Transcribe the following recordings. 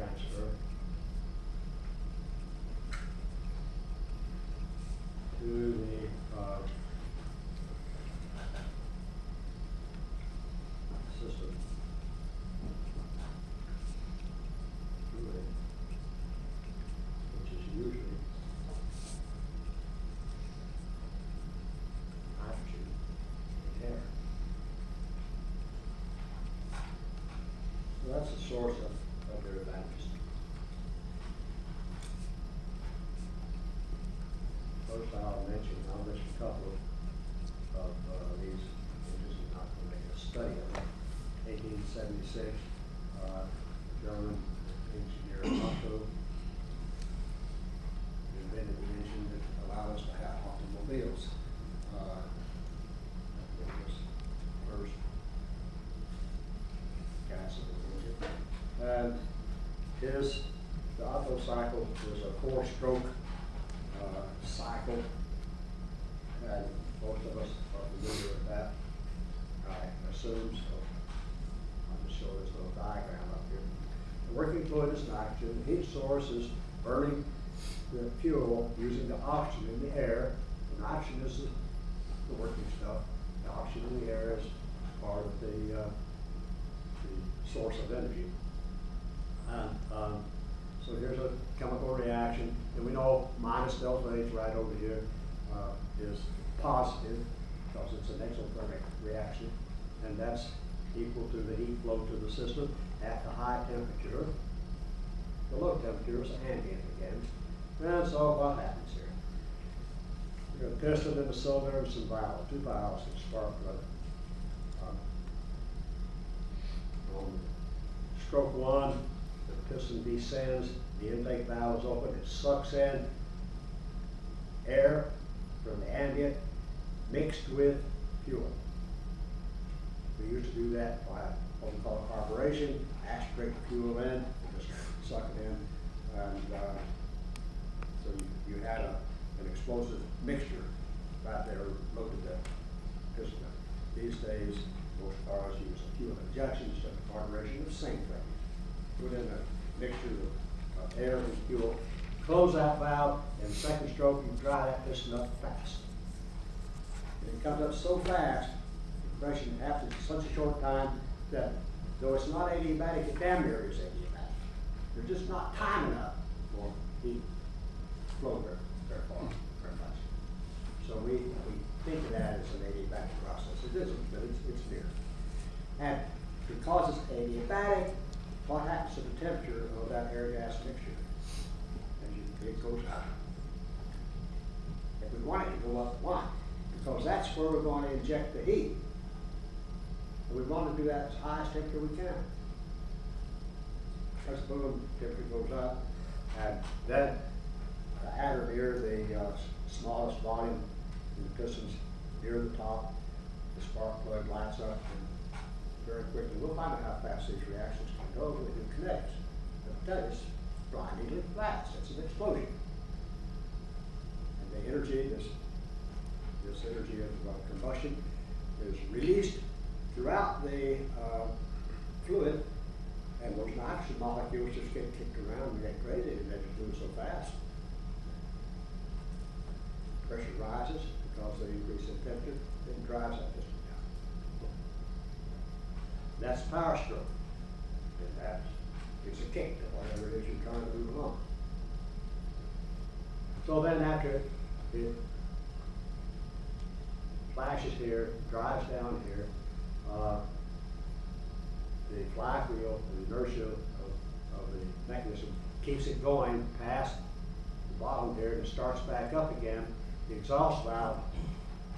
transfer to the system fluid, which is usually nitrogen and air. So that's the source of their advantages. First, I'll mention a couple of these. I'm just not going to make a study of them. 1876, German engineer Otto invented the engine that allowed us to have automobiles. That was first gasoline engine. And the Otto cycle was a 4-stroke cycle, and most of us are familiar with that, I assume, so I'll just show this little diagram up here. The working fluid is nitrogen. The heat source is burning the fuel using the oxygen in the air. The nitrogen is the working stuff. The oxygen in the air is part of the source of energy. And so here's a chemical reaction, and we know minus delta H right over here is positive because it's an exothermic reaction, and that's equal to the heat flow to the system at the high temperature. The low temperature is ambient again. And so what happens here? We got a piston and a cylinder and some valves, 2 valves and spark plug. On stroke 1, the piston descends, the intake valve is open, it sucks in air from the ambient mixed with fuel. We used to do that by what we call carburation, aspirate the fuel in, and just suck it in, and so you had an explosive mixture right there loaded the piston. These days, most cars use a fuel injection instead of carburation, the same thing. Put in a mixture of air and fuel, close that valve, and second stroke, you dry that piston up fast. And it comes up so fast, the compression happens in such a short time that though it's not adiabatic, it damn near is adiabatic. There's just not time enough for heat flow very far, very much. So we think of that as an adiabatic process. It isn't, but it's near. And because it's adiabatic, what happens to the temperature of that air-gas mixture? It goes up. If we want it to go up, why? Because that's where we're going to inject the heat. And we want to do that as high as temperature we can. As boom, temperature goes up, and then the adder here, the smallest volume in the pistons near the top, the spark plug lights up, and very quickly we'll find out how fast these reactions can go when we do kinetics. But that is blindingly fast. It's an explosion. And the energy, this energy of combustion is released throughout the fluid, and those nitrogen molecules just get kicked around and get crazy, and they're just moving so fast. Pressure rises because they increase in temperature, then drives that piston down. That's power stroke. And it's a kick to whatever it is you're trying to move along. So then after it flashes here, drives down here, the flywheel, the inertia of the mechanism keeps it going past the bottom here, and it starts back up again. The exhaust valve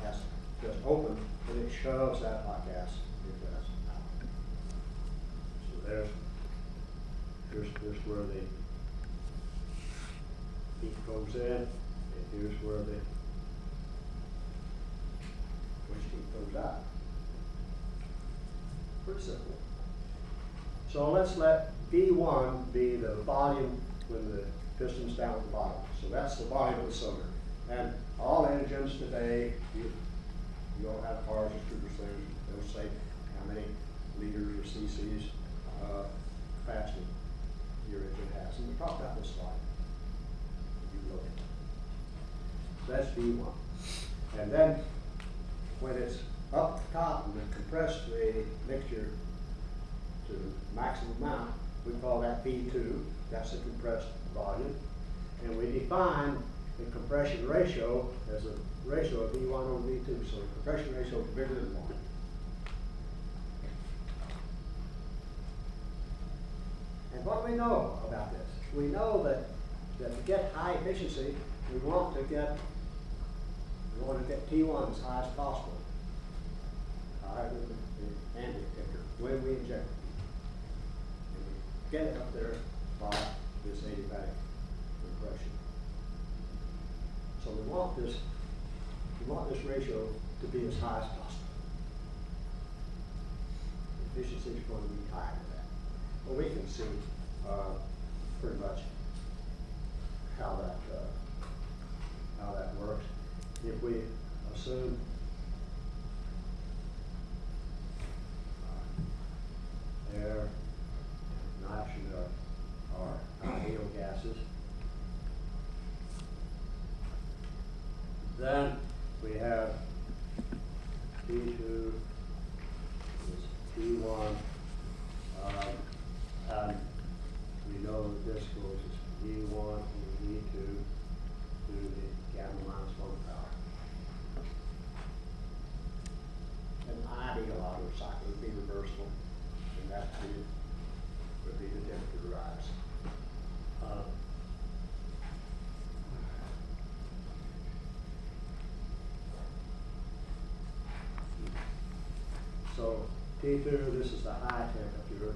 has just opened, and it shoves that hot gas into us out. So here's where the heat goes in, and here's where the waste heat goes out. Pretty simple. So let's let V1 be the volume when the piston's down at the bottom. So that's the volume of the cylinder. And all engines today, you all have cars or scooters, they'll say how many liters or cc's capacity. your engine has. And we talked about this slide. If you look at it. So that's V1. And then when it's up the top and we compress the mixture to maximum amount, we call that V2. That's the compressed volume. And we define the compression ratio as a ratio of V1 over V2. So the compression ratio is bigger than 1. And what do we know about this? We know that to get high efficiency, we want to get T1 as high as possible. Higher than the ambient temperature when we inject it. And we get it up there by this adiabatic compression. So we want this ratio to be as high as possible. The efficiency is going to be higher than that. Well, we can see pretty much how that works. If we assume air, nitrogen are ideal gases, then we have T2 is T1, and we know that this goes as V1 over V2 to the gamma minus 1 power. An ideal Otto cycle would be reversible, and that would be the temperature rise. So T2, this is the high temperature,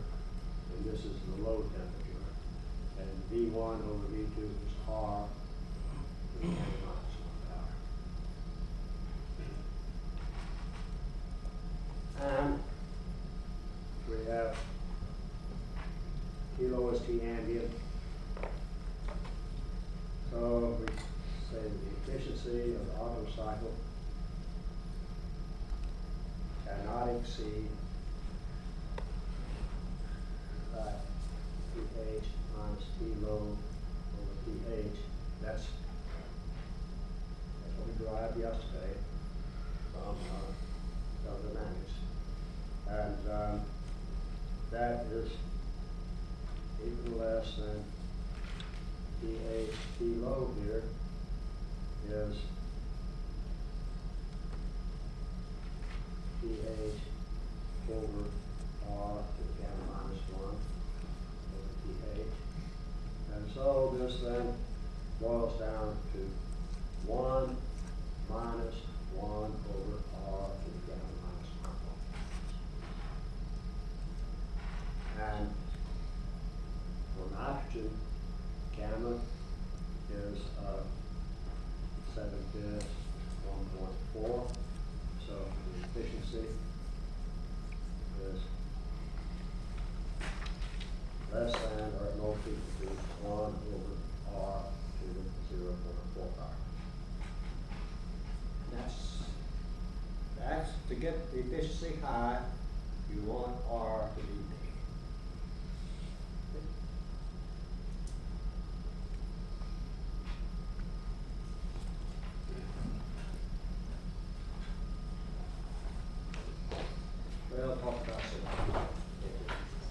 and this is the low temperature. And V1 over V2 is R to the n minus 1 power. And we have T low is T ambient. So we say that the efficiency of the Otto cycle cannot exceed pH minus T low over pH. That's what we derived yesterday from thermodynamics. And that is even less than pH. T low here is pH over R to the gamma minus 1 over pH. And so this then boils down to 1 minus 1 over R to the gamma minus 1. And for nitrogen, gamma is 7/5, 1.4. So the efficiency is less than or at most equal to 1 over R to the 0.4 power. That's to get the efficiency high, you want R to be big. Well, talk about some.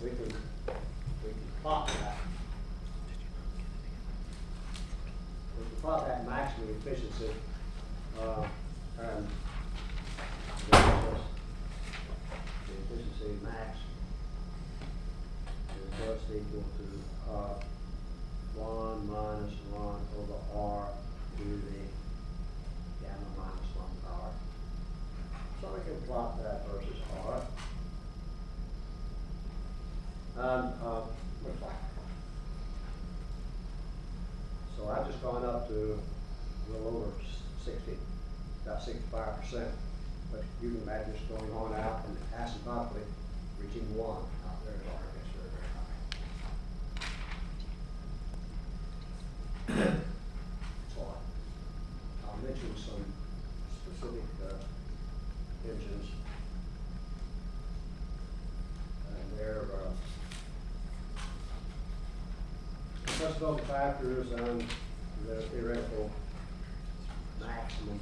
We can plot that. We can plot that maximum efficiency, and the efficiency max is just equal to 1 minus 1 over R to the gamma minus 1 power. So we can plot that versus R. And looks like. So I've just gone up to a little over 60, about 65%. But you can imagine this going on out and asymptotically reaching 1 out there. R gets very, very high. So I'll mention some specific engines, and also factors on the theoretical maximum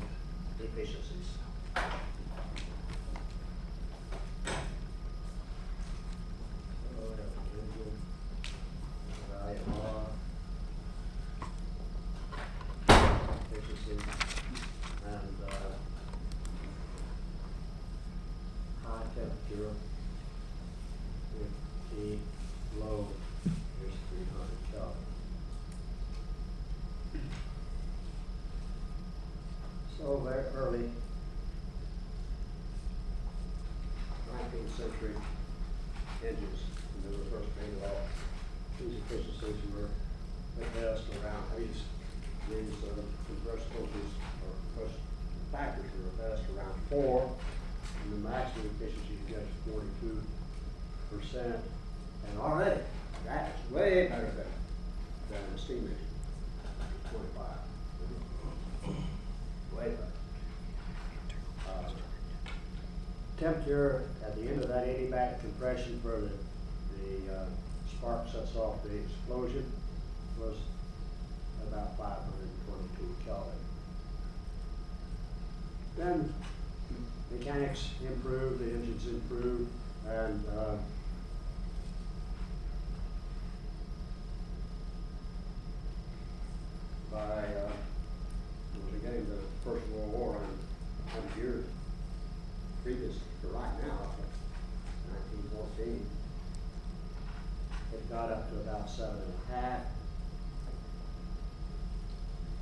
efficiencies. So, we have the engine, value R, efficiency, and high temperature, if T low is 300 Kelvin. So very early 19th century engines, when they were first painted off, these efficiencies were at best around, these compressed forces or compressed factors were at best around 4, and the maximum efficiency you get is 42%. And already, that is way better than the steam engine, 25. Way better. Temperature at the end of that adiabatic compression where the spark sets off the explosion was about 522 Kelvin. Then mechanics improved, the engines improved, and by getting the First World War and 100 years previous to right now, 1914, it got up to about 7.5,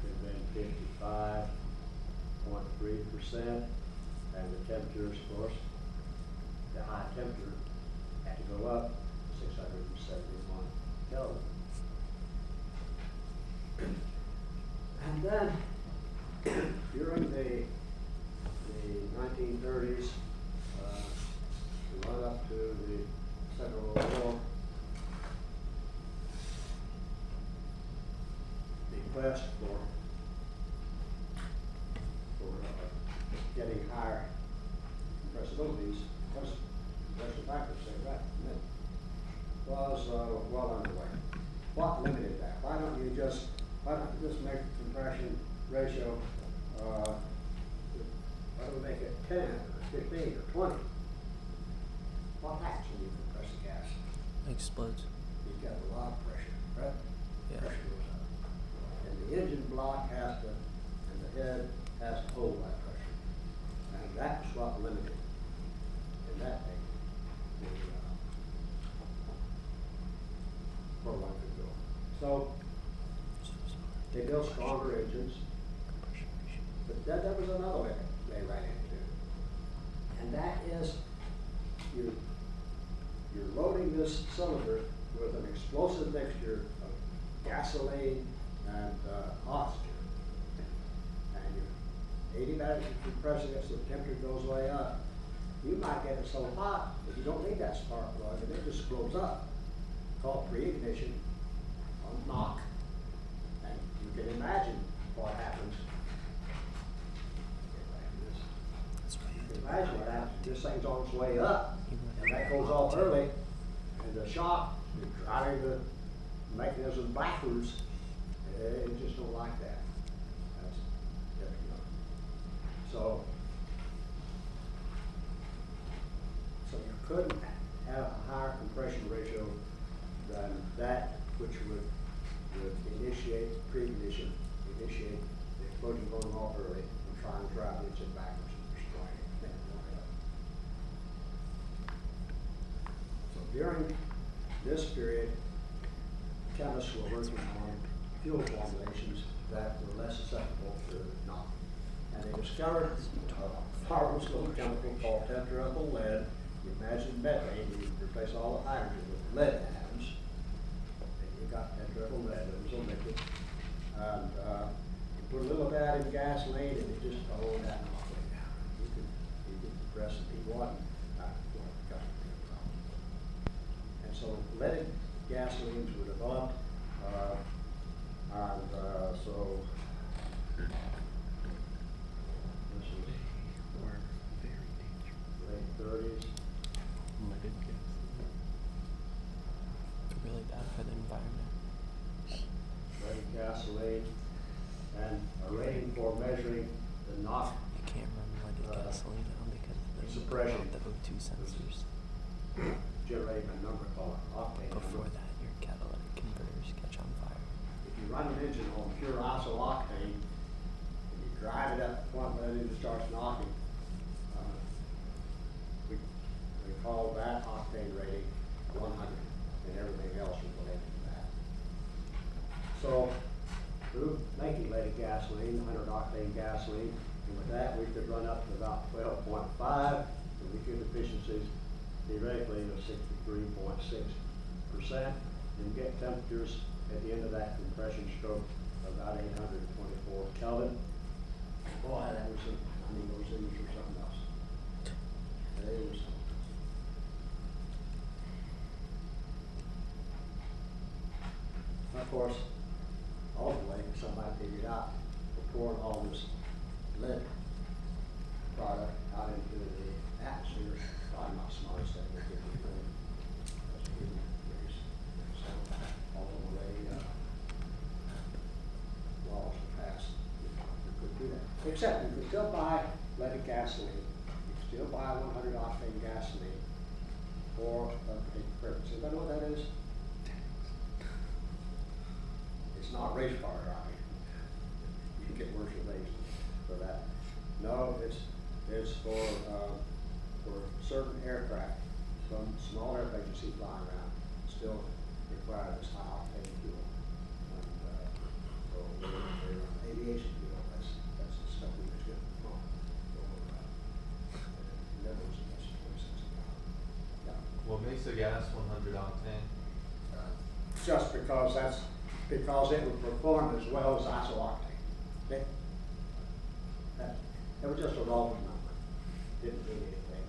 and then 55.3%, and the temperatures, of course, the high temperature had to go up to 671 Kelvin. And then, during the 1930s, run up to the Second World War, the quest for getting higher compressibilities, because compression factors say that, was well underway. What limited that? Why don't you just make the compression ratio, why don't we make it 10 or 15 or 20? What happens when you compress the gas? Explodes. You get a lot of pressure, right? Yeah. Pressure goes up. And the engine block has to, and the head has to hold that pressure. And that's what limited in that thing, where one could go. So they built stronger engines, but that was another way they ran into. And that is, you're loading this cylinder with an explosive mixture of gasoline and oxygen. And you're adiabatic compressing it so the temperature goes way up. You might get it so hot that you don't need that spark plug and it just blows up. Called pre-ignition on Mach. And you can imagine what happens. You can imagine what happens. This thing's on its way up, and that goes off early, and the shock is driving the mechanism backwards. It just don't like that. That's different. So you couldn't have a higher compression ratio than that which would initiate pre-ignition, initiate the explosion going off early, and try and drive the engine backwards and destroy it. Make it blow up. So during this period, chemists were working on fuel formulations that were less susceptible to knock. And they discovered a harmless little chemical called tetraethyl lead. You imagine methane, you replace all the hydrogen with lead atoms. And you got tetraethyl lead, it was a liquid. And you put a little of that in gasoline and it just rolled that way down. You could compress and heat water. And so leaded gasolines were developed. So this is late 30s. Really bad for the environment. rating for measuring the knock I can't run leaded gasoline now because of suppression. the O2 sensors. generating a number called octane. Before number. that, your catalytic converters catch on fire. If you run an engine on pure isooctane, and you drive it up to the point where that engine starts knocking, we call that octane rating 100, and everything else is related to that. So, we're making leaded gasoline, 100 octane gasoline, and with that, we could run up to about 12.5, and we get efficiencies theoretically of 63.6%, and get temperatures at the end of that compression stroke of about 824 Kelvin. Boy, that was some, I mean, those things were something else. They were something. Of course, ultimately, somebody figured out, we're pouring all this lead product out into the atmosphere, probably not the smartest thing we could be doing. Because we didn't raise all the way, laws were passed, we could do that. Except you could still buy leaded gasoline, you could still buy 100 octane gasoline for a particular purpose. Anybody know what that is? It's not race car driving. You can get worse things for that. No, it's for certain aircraft, some small airplanes you see flying around, still require this high octane fuel. And, so they're aviation fuel, that's the stuff we just get from home. Never was less than 26 a gallon. Yeah. What makes the gas 100 octane? Just because it would perform as well as isooctane. Okay? That was just a raw number. Didn't mean anything.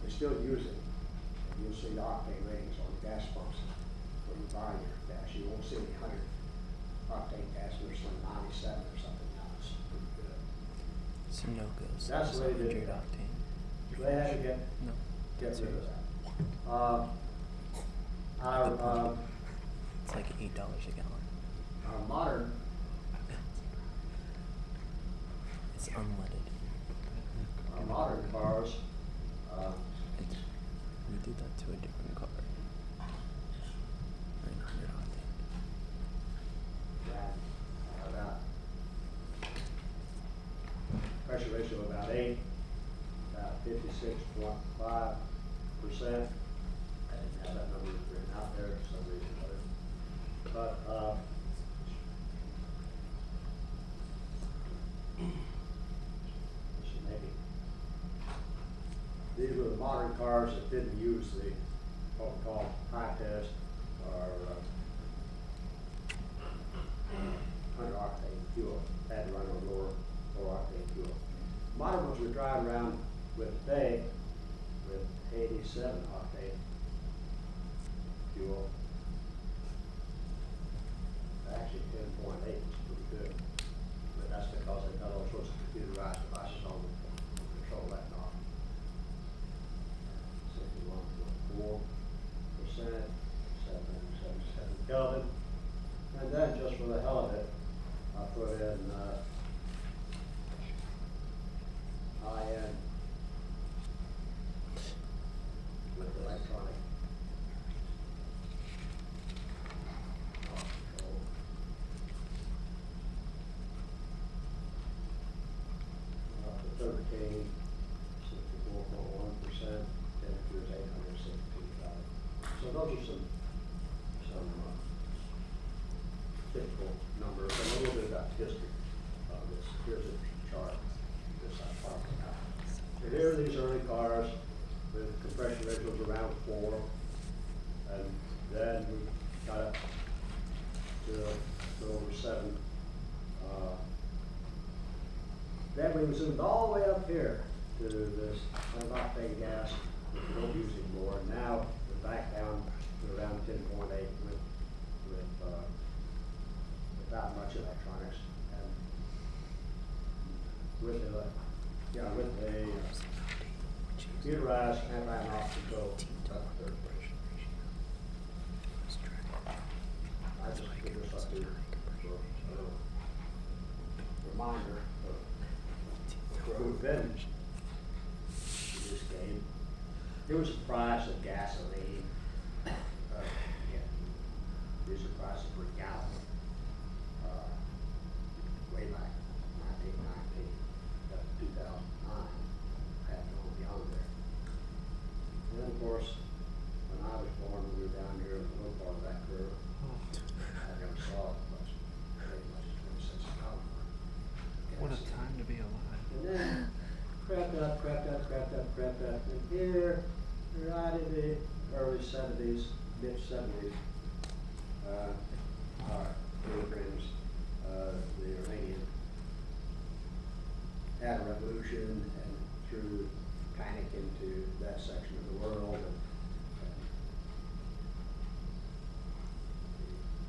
They still use it. And you'll see the octane ratings on the gas pumps when you buy your gas. You won't see any 100 octane gas. There's some 97 or something now. It's pretty good. So no goes. That's the way they did 100 it. octane. So they had to get No. rid of serious. that. It's like $8 a gallon. Our modern It's unleaded. cars, We did that to a different car. 900 octane. ran about pressure ratio of about 8, about 56.5%. I didn't have that number written out there for some reason or other. But maybe these were the modern cars that didn't use the what we call high test or 100 octane fuel. Had to run on lower octane fuel. Modern ones we drive around with today with 87 octane fuel. Actually 10.8 is pretty good. But that's because they've got all sorts of computerized devices on them to control that knob. 61.4%, 777 Kelvin. And then just for the hell of it, I put in high-end with electronic control. Up to 13, 64.1%, temperature is 862. So those are some typical numbers, and a little bit about the history of this. Here's a chart, this I'm talking about. So here are these early cars with compression ratios around 4, and then we got up to over 7. Then we zoomed all the way up here to this octane gas, which we don't use anymore. And now we're back down to around 10.8 without much electronics and with the computerized anti-knock control. I just put this up here for reminder of where we've been in this game. There was a price of gasoline, there's a price per gallon, way back 1990, up to 2009, I had gone beyond there. And then, of course, when I was born, we were down here in the low part of that curve. I never saw it much, very much as 20 cents a gallon. What a Gasoline. time to be alive. And then crept up, and here, right in the early 70s, mid 70s, our dear friends, the Iranian, had a revolution and threw panic into that section of the world. And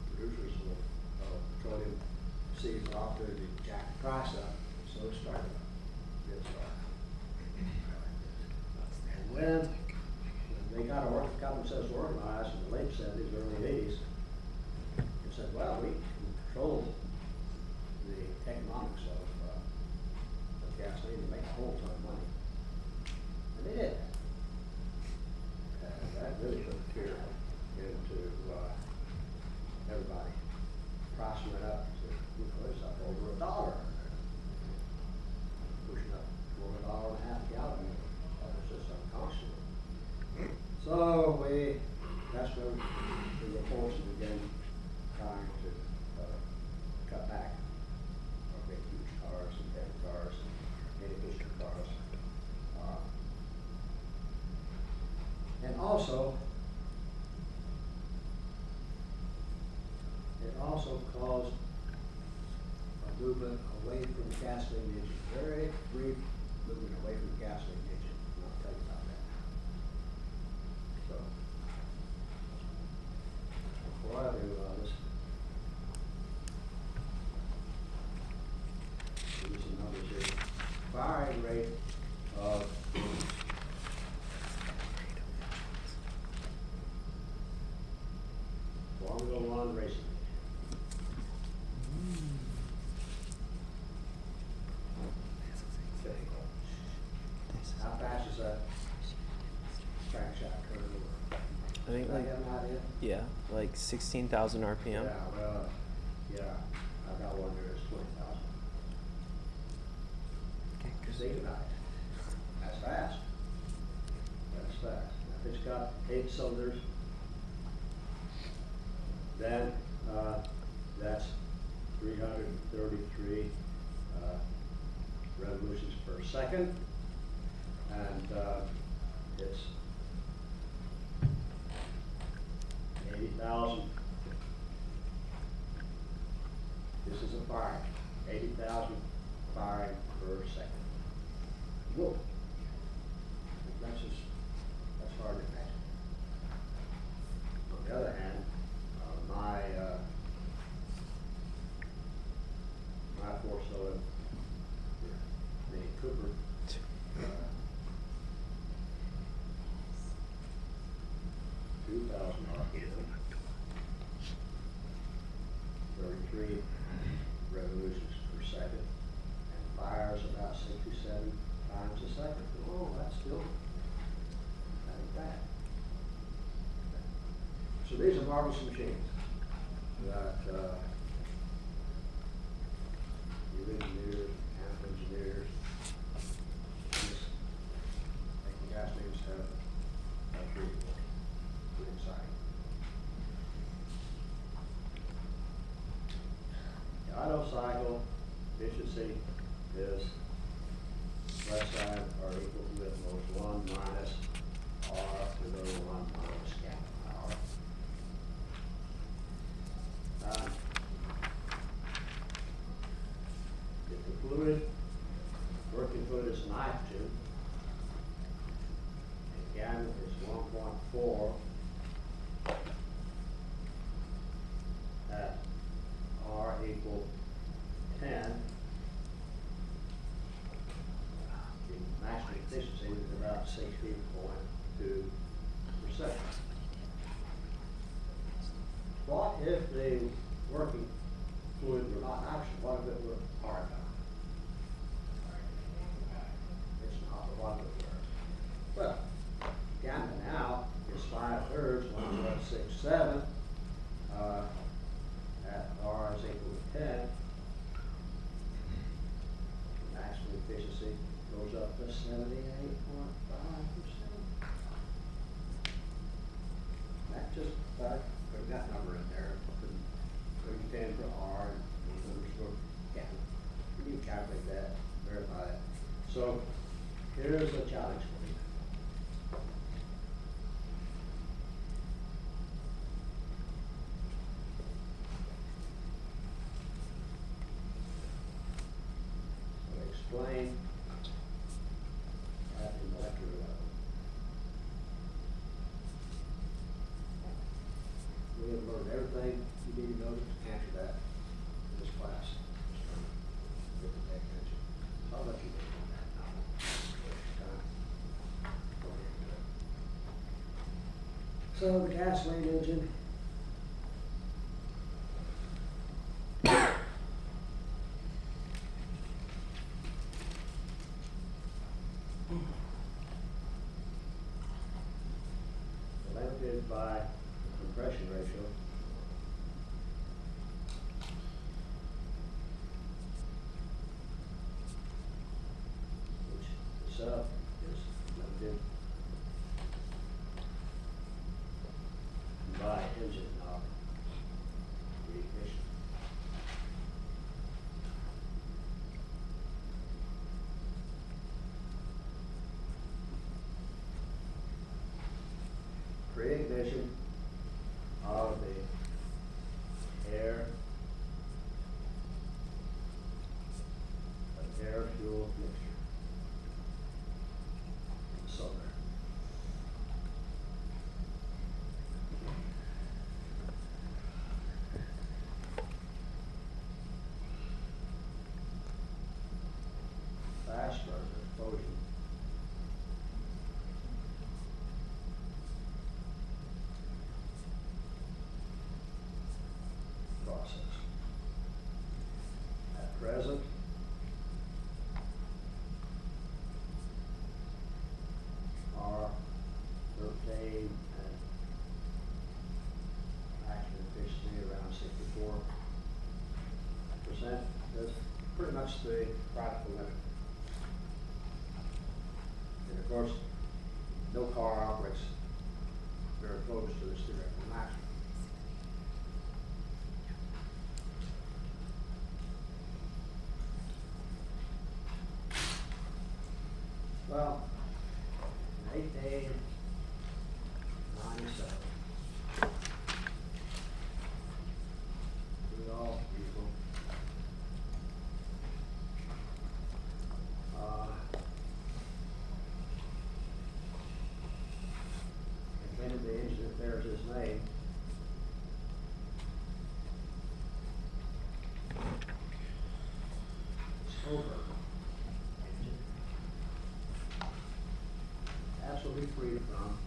the producers of petroleum seized the opportunity to jack the price up, so it started. And when they got themselves organized in the late 70s, early 80s, and said, well, we control the economics of gasoline and make a whole ton of money. And they did. And that really put fear into everybody. Price went up to, it's up over $1. Pushing up toward $1.50 a gallon. That was just unconscionable. So that's when we were forced to begin trying to cut back on big huge cars and heavy cars and inefficient cars. And also, it also caused a movement away from the gasoline engine, very brief movement away from the gasoline engine, and I'll tell you about that. So, before I do, these are numbers here. Firing rate of Formula One racing. How fast is that track shot curve over? I think Do I like, have an idea? yeah, like 16,000 RPM. Yeah, well, yeah, I got one there, it's 20,000. Cause think about it, that's fast. That's fast. Now, if it's got 8 cylinders, then, that's 333, revolutions per second. And, it's 80,000. This is a firing, 80,000 firing per second. Whoa. That's hard to imagine. On the other hand, my 4-cylinder Mini Cooper, 2,000 RPM, 33 revolutions per second, and fires about 67 times a second. Oh, that's still not bad. So these are marvelous machines that you engineers, mechanical engineers, making gasolines have pretty exciting. The Otto cycle efficiency is less than or equal to at most 1 minus R to the 1 minus gallon hour. If the fluid, working fluid is nitrogen, and gamma is 1.4 at R equal 10, the maximum efficiency is about 60.2%. What if the working fluid were not nitrogen? What if it were carbon? efficiency goes up to 78.5%. That just, put that number in there, put 10 for R, and these numbers for gallon. You can calculate that, verify that. So, here's a challenge for you. So explain at the molecular level. We have learned everything you need to know to answer that in this class. Get to pay attention. I'll let you get on that now. Go into it. So the gasoline engine. Limited by the compression ratio. Which itself is limited by engine knob reignition. Pre-ignition of the air fuel mixture in the cylinder. Fast burner explosion. Process. At present, R13 and action efficiency around 64%. That's pretty much the practical limit. And of course, no car operates very close to this theoretical maximum. Well, in 1897, Rudolph Diesel invented the engine that bears his name. Stover engine. Absolutely free from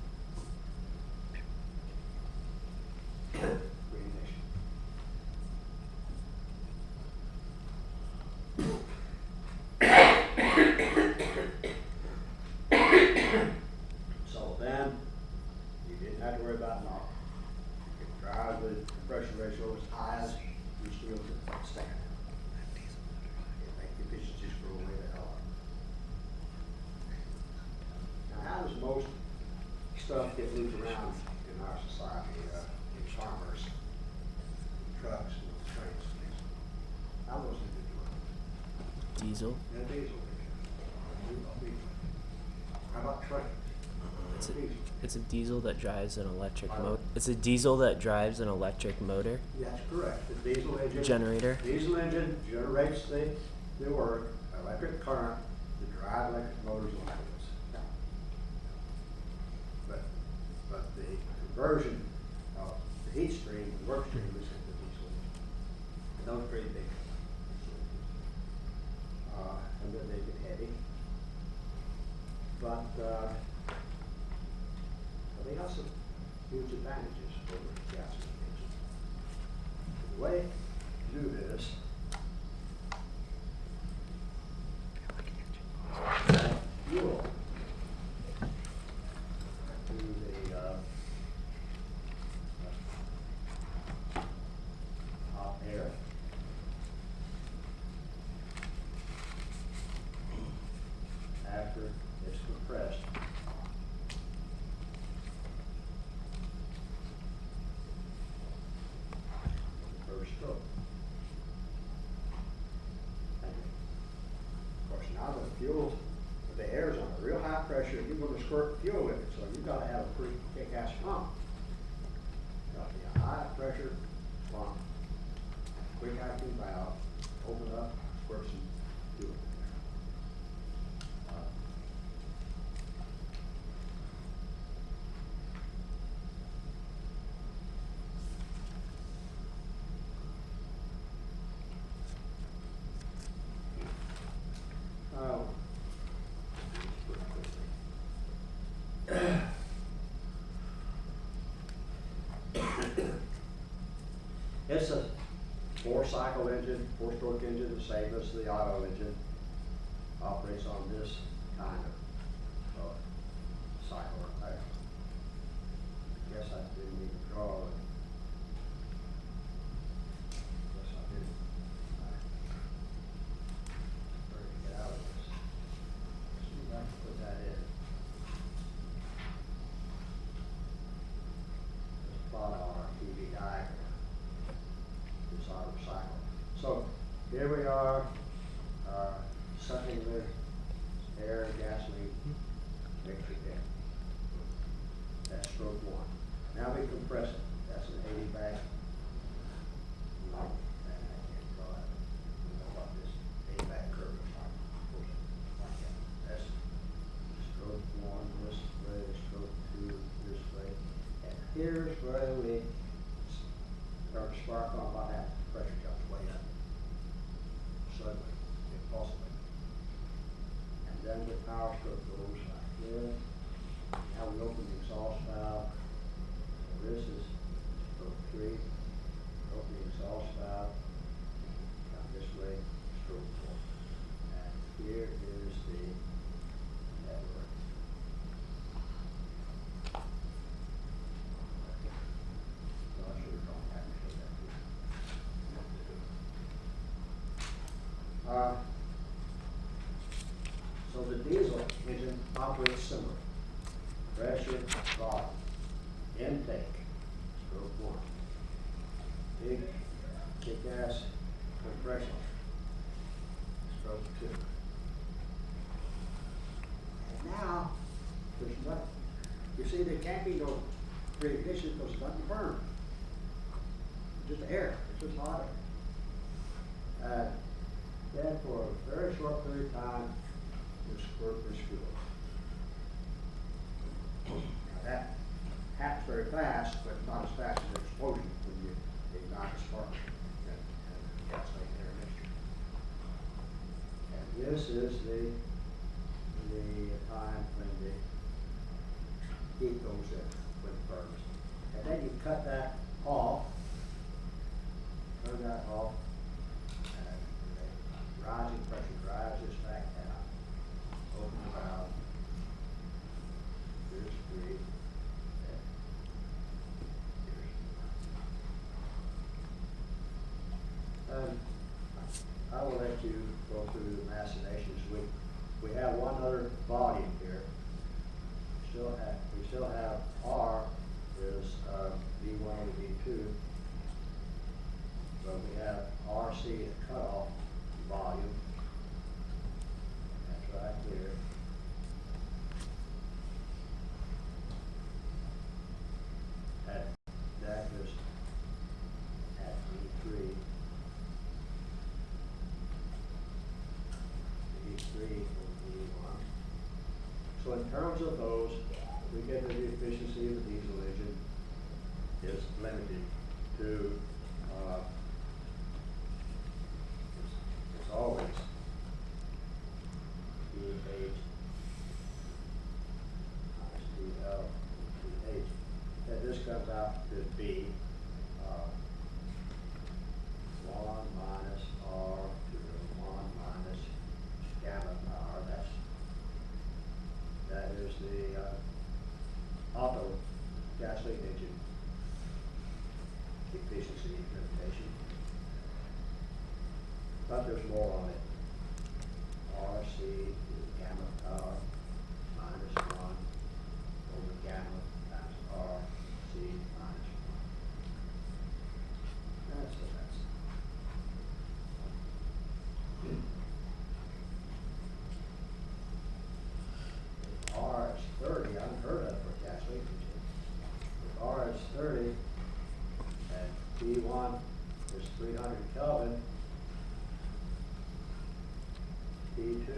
reignition. So then, you didn't have to worry about knock. You could drive with compression ratio as high as you still could stand. It make the efficiencies go way the hell up. Now, how does most stuff get moved around in our society, in commerce, trucks, and trains and things? How those things get around? Diesel. In a diesel. How about trains? It's a, Diesel. it's a diesel that drives an electric Pardon? motor. It's a diesel that drives an electric motor That's correct. The diesel engine. generator. Diesel engine generates the work, electric current, to drive electric motors like this. But the conversion of the heat stream, the work stream, is in the diesel engine. And those are pretty big. And then they get heavy. But they got some huge advantages over gasoline engines. The way to do this, fuel to the hot air. pressure, you're gonna squirt fuel with it, so you gotta have a pretty kick-ass pump. Got to be a high pressure pump, quick acting valve, open up, squirt some fuel in there. Oh. It's a four-cycle engine, four-stroke engine, the same as the auto engine. Operates on this kind of cycle right there. Guess I didn't even draw it. Guess I didn't. Where to get out of this? See if I can put that in. Just plot on our TV diagram. This auto cycle. So here we are, sucking the air and gasoline mixture in. That's stroke one. Now we compress it. That's an 80 bag. No, I can't draw it. You know what this 80 bag curve is like. Like that. That's stroke one this way, stroke two this way. And here's where we start to spark on about that. Pressure jumps way up. Suddenly, impulsively. And then the power stroke goes like this. Now we open the exhaust valve. So this is stroke three. Open the exhaust valve. Come this way, stroke four. And here is the network. So I should have drawn that and showed that to you. So the diesel engine operates similar. Pressure, volume, intake, stroke one. Big kick-ass compression, stroke two. And now, there's nothing. You see, there can't be no preignition because it's nothing to burn. Just air, it's just hot air. Then for a very short period of time, you squirt this fuel. Now that happens very fast, but not as fast as an explosion when you ignite a spark and gasoline air mixture. And this is the time when the heat goes in, when it burns. And then you cut that off, turn that off, and the rising pressure drives this back down. Open the valve. Here's three. And here's I will let you go through the machinations. We have one other volume here. We still have R is V1 over V2. But we have RC, the cutoff volume. That's right here. That is at V3. V3 or V1. So in terms of those, we get that the efficiency of the diesel engine is limited to it's always DH minus DL DH. And this comes out to be 1 minus R to 1 minus gamma power. That is the auto gasoline engine efficiency limitation. But there's more on it. RC is gamma power minus 1 over gamma times RC minus 1. T2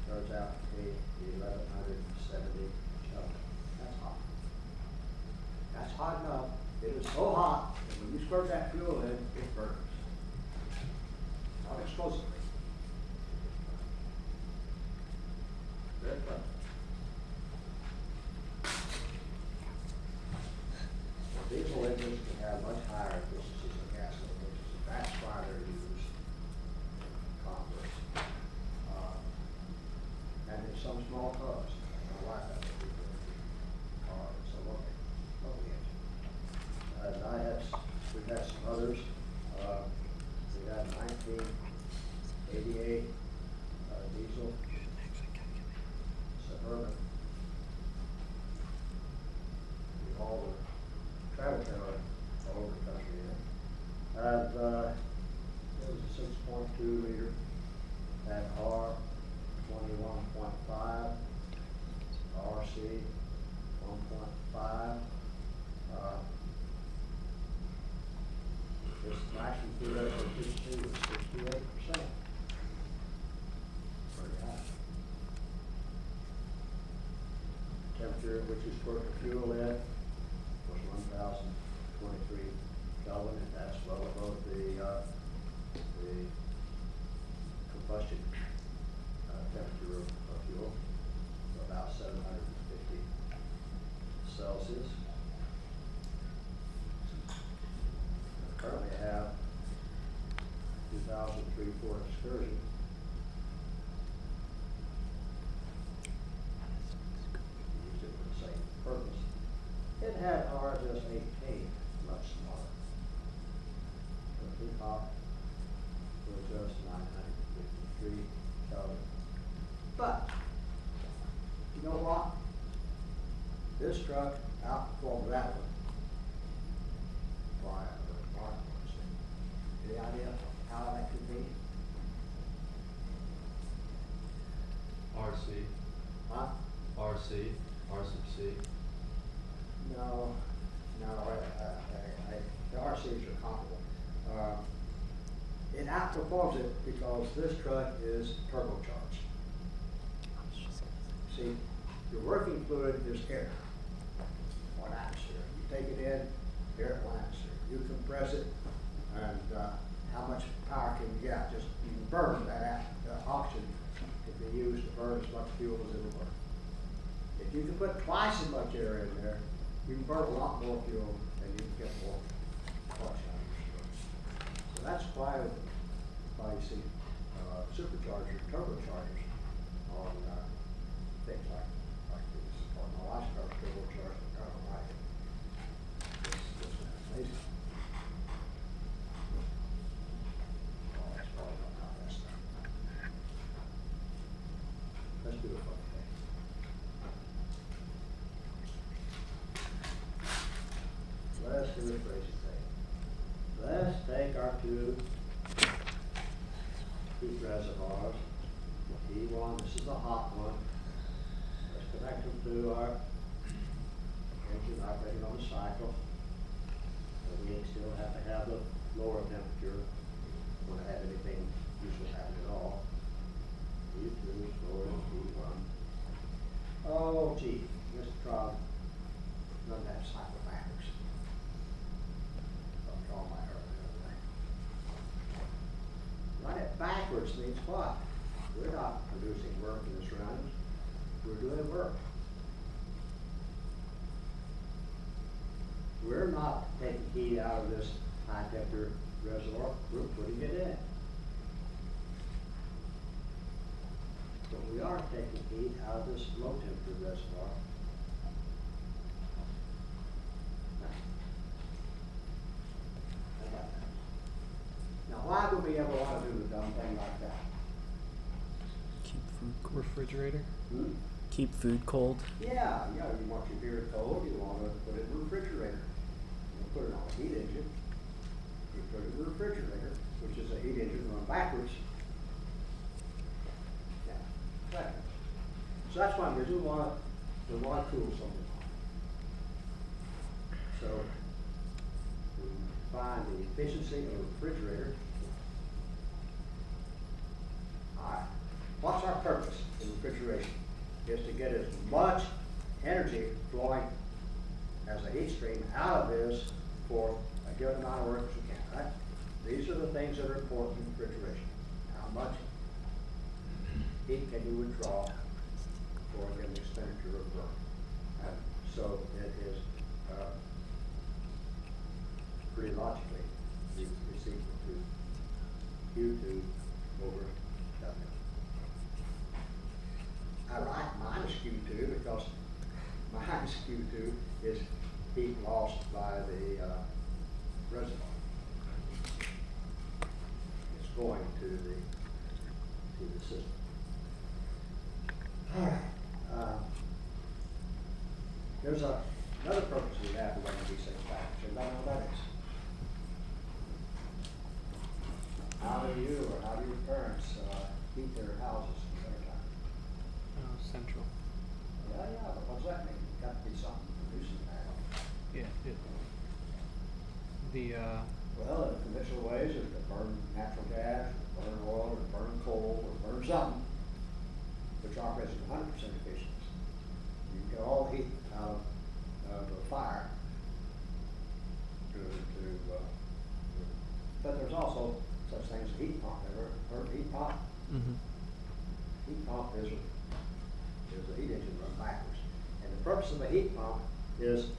turns out to be 1,170 Kelvin. That's hot. That's hot enough. It is so hot that when you squirt that fuel in, it burns. Not explosively. Very clever. Diesel engines can have much higher efficiencies than gasoline engines. That's why they're used in Congress. And in some small cars. My wife has a diesel engine car. It's a lovely engine. We've had some others. We had 1988 diesel Suburban. We all were travel trailer all over the country in. And it was a 6.2 liter at R 21.5, RC 1.5. This maximum fuel efficiency was 68%. Pretty high. Temperature at which you squirt the fuel in was 1,023 Kelvin, and that's well above the combustion temperature of fuel, about 750 Celsius. Currently have 2003 Ford Excursion. Used it for the same purpose. It had RS 18, much smaller. The peacock was just 953 Kelvin. But, you know what? This truck outperformed that one. By a remarkable extent. Any idea how that could be? RC, Huh? RC, R sub C. No, the RCs are comparable. It outperforms it because this truck is turbocharged. See, your working fluid is air, 1 atmosphere. You take it in, air at 1 atmosphere. You compress it, and how much power can you get? Just you can burn that oxygen can be used to burn as much fuel as it will burn. If you can put twice as much air in there, you can burn a lot more fuel and you can get more torque out of your stroke. So that's why you see superchargers, turbochargers on things like these. On my wife's car, turbocharged, I don't like it. It's amazing. Oh, that's probably not how that's done. Let's do a fun thing. Let's do a crazy thing. Let's take our two reservoirs. E1, this is a hot one. Let's connect them to our engine operating on the cycle. So we still have to have the lower temperature. We don't have anything useful happen at all. E2 is lower than E1. Oh, gee, Mr. Trog, run that cycle backwards. I'll draw my arrow the other way. Run it backwards means what? We're not producing work in the surroundings. We're doing work. We're not taking heat out of this high temperature reservoir. We're putting it in. But we are taking heat out of this low temperature reservoir. Now, why would we ever want to do a dumb thing like that? Keep food cold. Refrigerator? Hmm? Keep food cold. Yeah, you want your beer cold, you want to put it in the refrigerator. You put it on a heat engine, you put it in the refrigerator, which is a heat engine run backwards. Yeah, exactly. So that's one reason we want to cool something. So we find the efficiency of a refrigerator purpose in refrigeration is to get as much energy flowing as a heat stream out of this for a given amount of work as you can, right? These are the things that are important in refrigeration. How much heat can you withdraw for a given expenditure of work? So it is pretty logically it's equal to Q2 over W. I write minus Q2 because minus Q2 is heat lost by the reservoir. It's going to the system. All right. There's another purpose we have for running these things back. Everybody know what that is? How do you or how do your parents heat their houses in the wintertime? Central. Yeah, but what does that mean? It's got to be something producing that. Yeah, Well, in conventional ways, is to burn natural gas, or burn oil, or burn coal, or burn something, which operates at 100% efficiency. You can get all the heat out of the fire but there's also such things as heat pump. Ever heard of heat pump? Mm-hmm. Heat pump is a heat engine run backwards. And the purpose of a heat pump is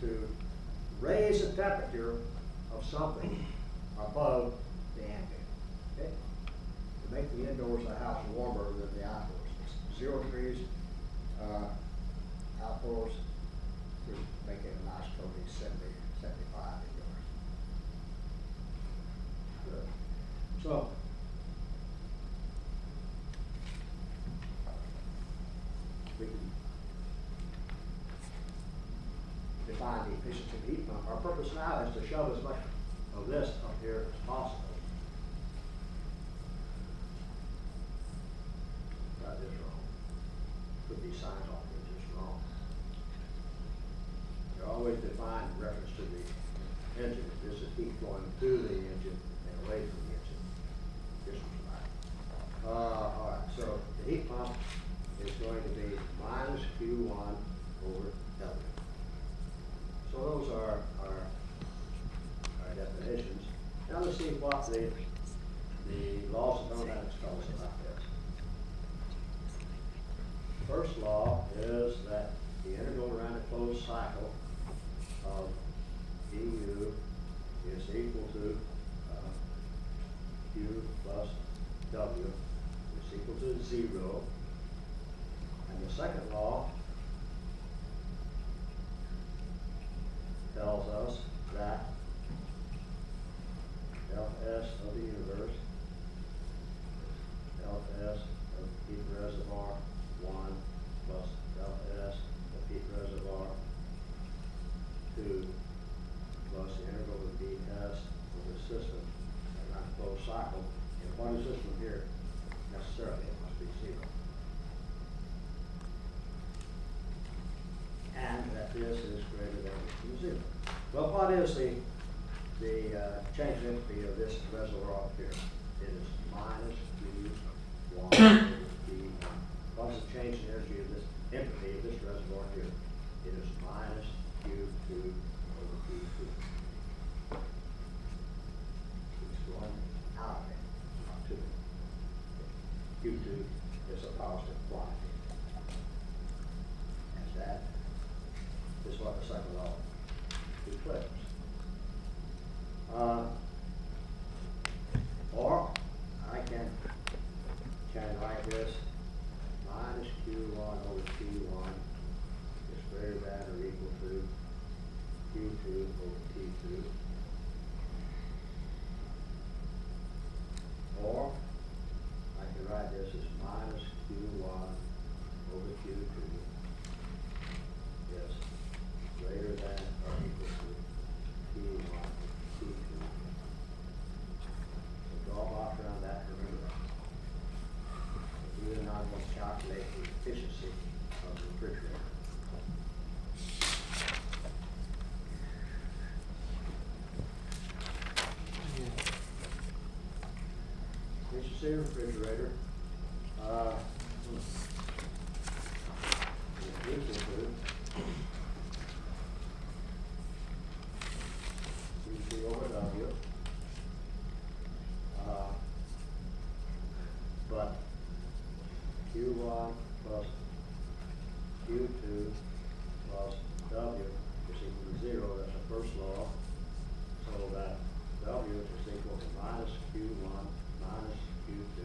to raise the temperature of something above the ambient. Okay? To make the indoors of the house warmer than the outdoors. It's 0 degrees outdoors to make it a nice cozy 70, 75 indoors. Good. So, we can define the efficiency of the heat pump. Our purpose now is to shove as much of this up here as possible. Got this wrong. Put these signs off here just wrong. They're always defined in reference to the engine. This is heat flowing through the engine and away from the engine. This one's right. All right, so the heat pump is going to be minus Q1 over W. So those are our definitions. Now let's see what the laws of thermodynamics tell us about this. First law is that the integral around a closed cycle of du is equal to Q plus W is equal to 0. And the second law tells us that delta S of the universe, delta S of heat reservoir 1 plus delta S of heat reservoir 2 plus the integral of ds of the system around a closed cycle. And what is this one here? Necessarily, it must be 0. And that this is greater than or equal to 0. Well, what is the change in entropy of this reservoir up here? It is minus Q1 over Q1. What is the change in energy of this entropy of this reservoir here? It is minus Q2 over Q2. It's going out of it, not to it. Q2 is a positive quantity. And that is what the second law declares. Or I can write this minus Q1 over Q1 is greater than or equal to Q2 over Q2. Or I can write this as minus Q1 over Q2 is greater than or equal to Q1 Q2. So draw a box around that and remember that. We are not going to calculate the efficiency of the refrigerator. Efficiency of the refrigerator is equal to QC over W. But Q1 plus Q2 plus W is equal to 0. That's the first law. So that W is equal to minus Q1 minus Q2.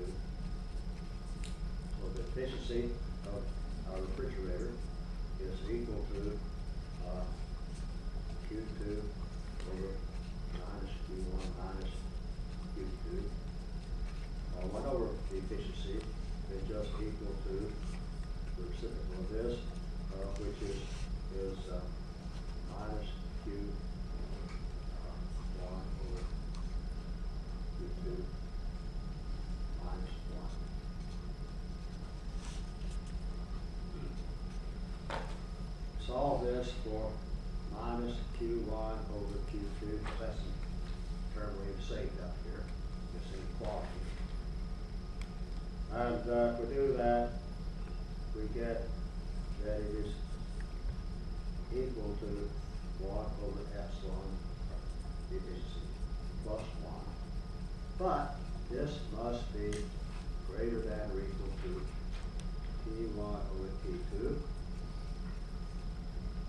So the efficiency of our refrigerator is equal to Q2 over minus Q1 minus Q2. 1 over the efficiency is just equal to the reciprocal of this, which is minus Q1 over Q2 minus 1. Solve this for minus Q1 over Q2. That's the term we've saved up here, this inequality. And if we do that, we get that it is equal to 1 over epsilon efficiency plus 1. But this must be greater than or equal to T1 over T2.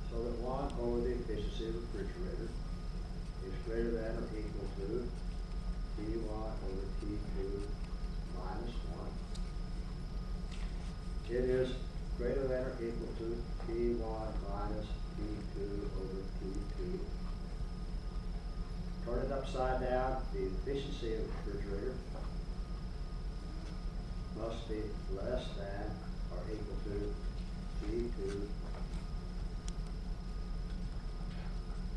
So that 1 over the efficiency of the refrigerator is greater than or equal to T1 over T2 minus 1. It is greater than or equal to T1 minus T2 over T2. Turn it upside down. The efficiency of the refrigerator must be less than or equal to T2.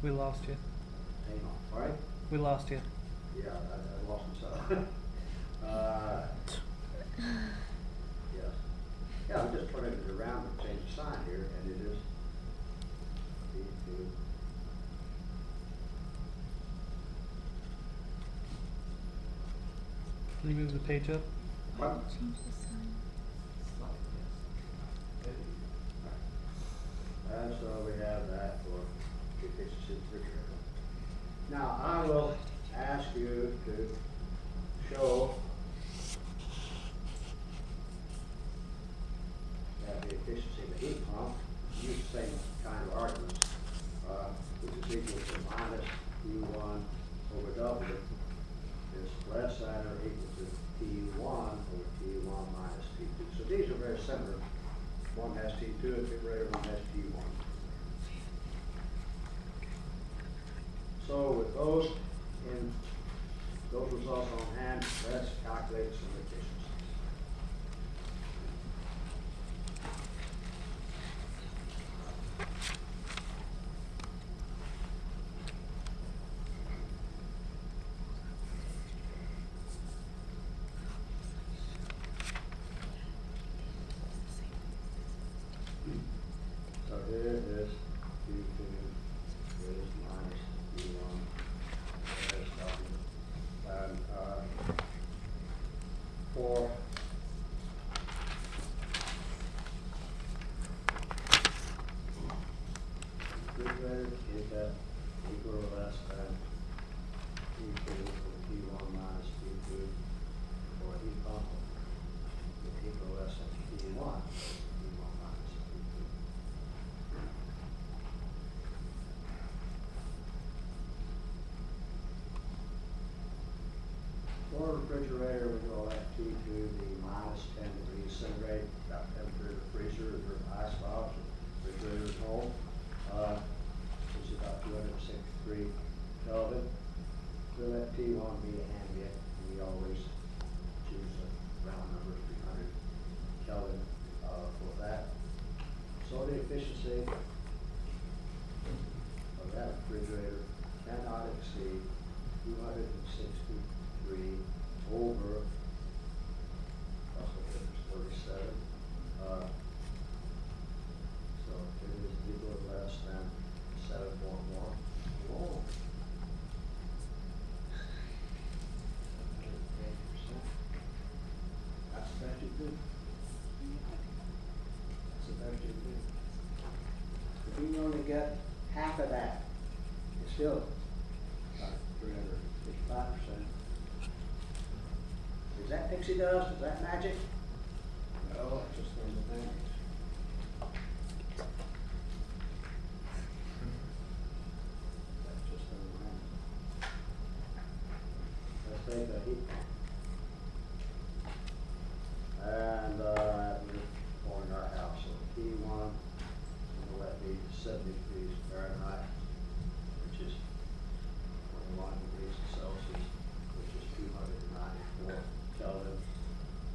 We lost you. Hang on, all right? We lost you. Yeah, I lost myself. Yes. Yeah, I'm just turning it around and change the sign here, and it is T2. Can you move the page up? What? Change the sign. And so we have that for the efficiency of the refrigerator. Now, I will ask you to show that the efficiency of the heat pump, use the same kind of arguments, which is equal to minus Q1 over W, is less than or equal to T1 over T1 minus T2. So these are very similar. One has T2 in the refrigerator, one has T1. So with those results on hand, let's calculate some efficiencies. So here is Q2, here is minus Q1, there is W. And for refrigerator, is that equal or less than Q2 over T1 minus Q2 for a heat pump? Equal or less than T1 minus Q2. For a refrigerator, we will let T2 be minus 10 degrees centigrade, about temperature of the freezer or ice box or refrigerator at home. Which is about 263 Kelvin. We'll let T1 be ambient, and we always choose a round number, 300 Kelvin for that. So the efficiency of that refrigerator cannot exceed 263 over get half of that, it's still about 355%. Is that pixie dust? Is that magic? No, it's just thermodynamics. That's just thermodynamics. Let's take the heat pump. And, we're on our house, so T1, we'll let be 70 degrees Fahrenheit, which is 21 degrees Celsius, which is 294 Kelvin.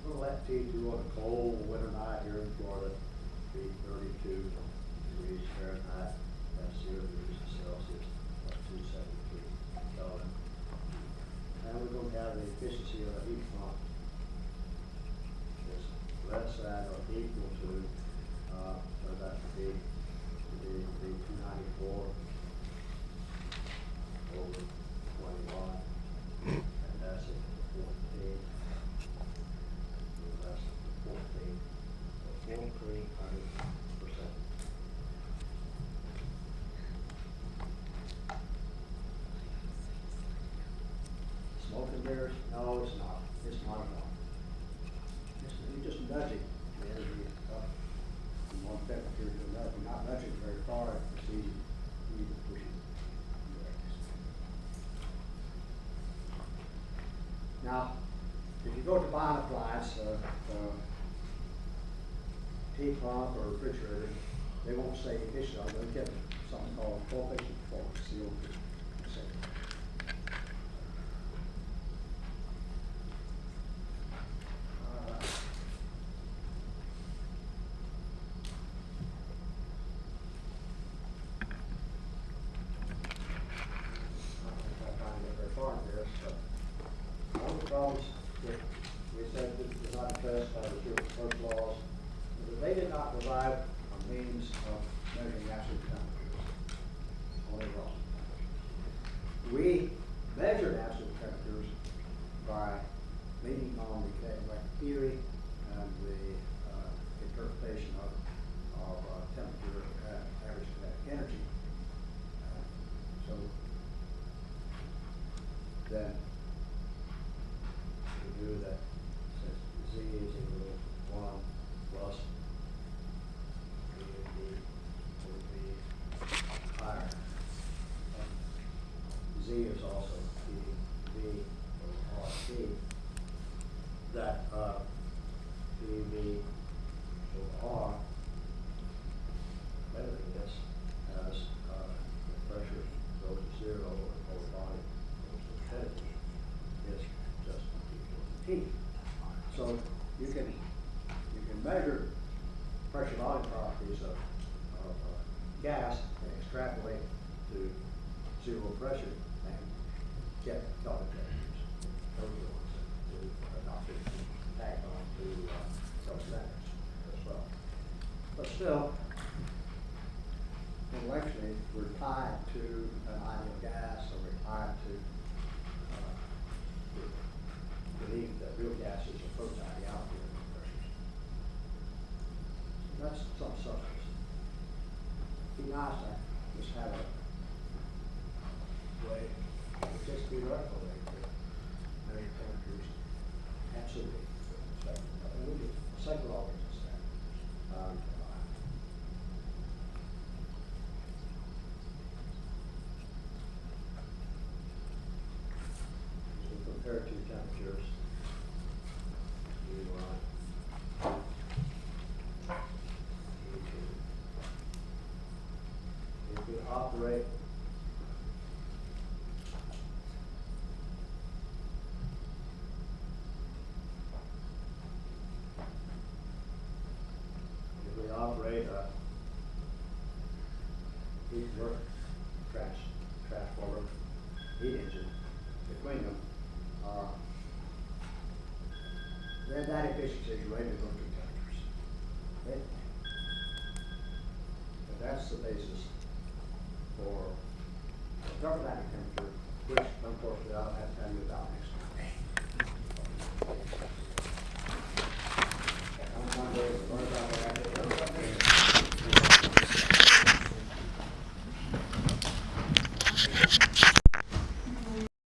We'll let T2 on a cold winter night here in Florida be 32 degrees Fahrenheit, that's 0 degrees Celsius, that's 273 Kelvin. And we're going to have the efficiency of a heat pump is less than or equal to, so that would be 294 over 21, and that's it, 14. Less than 14, so 4,300%. Smoking mirrors? No, it's not. It's not at all. You just nudge it, the energy up from one temperature to another. You're not nudging very far, it's easy to push it. Now, if you go to buy an appliance, heat pump or refrigerator, they won't say efficient, they'll get something called coefficient performance, CO2. Problems that we said that were not addressed by the first laws, that they did not provide a means of measuring absolute temperatures, only relative temperatures. We measured absolute temperatures by leaning on the kinetic theory and the interpretation of temperature at average kinetic energy. So then we knew that since Z is equal to 1 plus V would be higher. Z is also PV over RT, that PV over R, measuring this as the pressure goes to 0 or the whole body goes to infinity, is just equal to T. So you can measure pressure volume properties of gas and extrapolate to 0 pressure and get Kelvin temperatures. Those are the ones that are not tagged on to some standards as well. But still, intellectually, we're tied to an ideal gas, or we're tied to believe that real gases approach ideality at low pressures. So that's some substance. Be nice to just have a way, just theoretical way to measure temperatures absolutely. And we do psychological standards. So compare two temperatures. If we operate a heat work transformer heat engine between them, then that efficiency is rated on two temperatures. Okay? But that's the basis for thermodynamic temperature, which of course without having